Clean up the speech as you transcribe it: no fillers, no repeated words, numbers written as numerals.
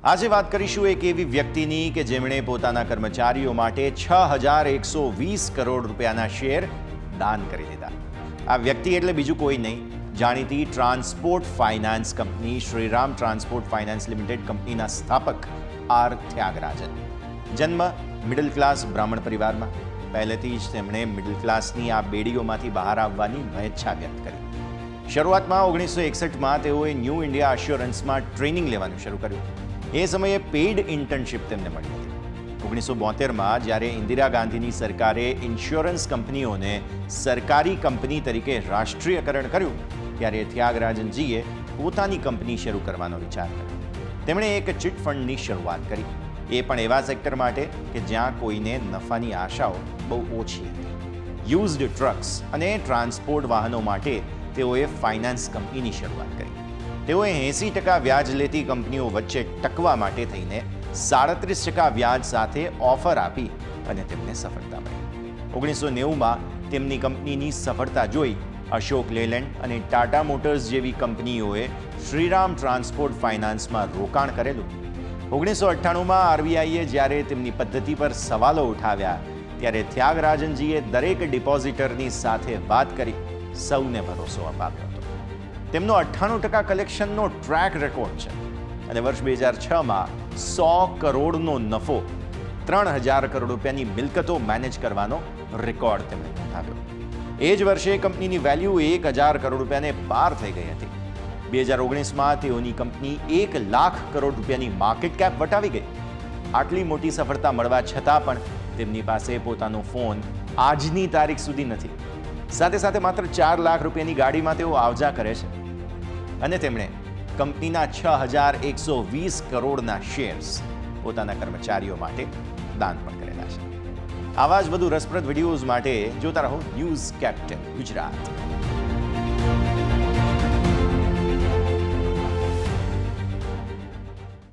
આજે વાત કરીશું એક એવી વ્યક્તિની કે જેમણે પોતાના કર્મચારીઓ માટે 6,120 કરોડ રૂપિયાના શેર દાન કરી દીધા. આ વ્યક્તિ એટલે બીજું કોઈ નહીં, જાણીતી transport finance company Shriram transport finance limited કંપનીના સ્થાપક આર ત્યાગરાજન. જન્મ મિડલ ક્લાસ બ્રાહ્મણ પરિવારમાં. પહેલેથી જ તેમણે મિડલ ક્લાસની આ બેડીઓમાંથી બહાર આવવાની મહેચ્છા વ્યક્ત કરી. શરૂઆતમાં 1961માં તેઓએ ન્યૂ ઇન્ડિયા અશ્યોરન્સમાં ટ્રેનિંગ લેવાનું શરૂ કર્યું. એ સમયે પેઇડ ઇન્ટર્નશીપ તેમને મળી હતી. 1972માં જ્યારે ઇન્દિરા ગાંધીની સરકારે ઇન્સ્યોરન્સ કંપનીઓને સરકારી કંપની તરીકે રાષ્ટ્રીયકરણ કર્યું, ત્યારે ત્યાગરાજનજીએ પોતાની કંપની શરૂ કરવાનો વિચાર કર્યો. તેમણે એક ચીટ ફંડની શરૂઆત કરી, એ પણ એવા સેક્ટર માટે કે જ્યાં કોઈને નફાની આશાઓ બહુ ઓછી હતી. યુઝડ ટ્રક્સ અને ટ્રાન્સપોર્ટ વાહનો માટે તેઓએ ફાઇનાન્સ કંપનીની શરૂઆત કરી. તેઓએ 80% વ્યાજ લેતી કંપનીઓ વચ્ચે ટકવા માટે થઈને 37% વ્યાજ સાથે ઓફર આપી અને તેમને સફળતા મળી. 1990માં તેમની કંપનીની સફળતા જોઈ અશોક લેલેન્ડ અને ટાટા મોટર્સ જેવી કંપનીઓએ શ્રીરામ ટ્રાન્સપોર્ટ ફાઇનાન્સમાં રોકાણ કરેલું. 1998માં આરબીઆઈએ જ્યારે તેમની પદ્ધતિ પર સવાલો ઉઠાવ્યા, ત્યારે ત્યાગરાજનજીએ દરેક ડિપોઝિટરની સાથે વાત કરી સૌને ભરોસો અપાવ્યો હતો. તેમનો 98% કલેક્શનનો ટ્રેક રેકોર્ડ છે અને વર્ષ 2006માં 100 કરોડનો નફો, 3,000 કરોડ રૂપિયાની મિલકતો મેનેજ કરવાનો રેકોર્ડ તેમણે નોંધાવ્યો. એ જ વર્ષે કંપનીની વેલ્યુ 1,000 કરોડ રૂપિયાને પાર થઈ ગઈ હતી. 2019માં તેઓની કંપની 1 લાખ કરોડ રૂપિયાની માર્કેટ કેપ વટાવી ગઈ. આટલી મોટી સફળતા મળવા છતાં પણ તેમની પાસે પોતાનો ફોન આજની તારીખ સુધી નથી. સાથે સાથે માત્ર 4 લાખ રૂપિયાની ગાડીમાં તેઓ આવજા કરે છે અને તેમણે કંપનીના 6,120 કરોડના શેર્સ પોતાના કર્મચારીઓ માટે દાન પણ કરેલા છે. આવા જ વધુ રસપ્રદ વિડીયોઝ માટે જોતા રહો ન્યૂઝ કેપિટલ ગુજરાત.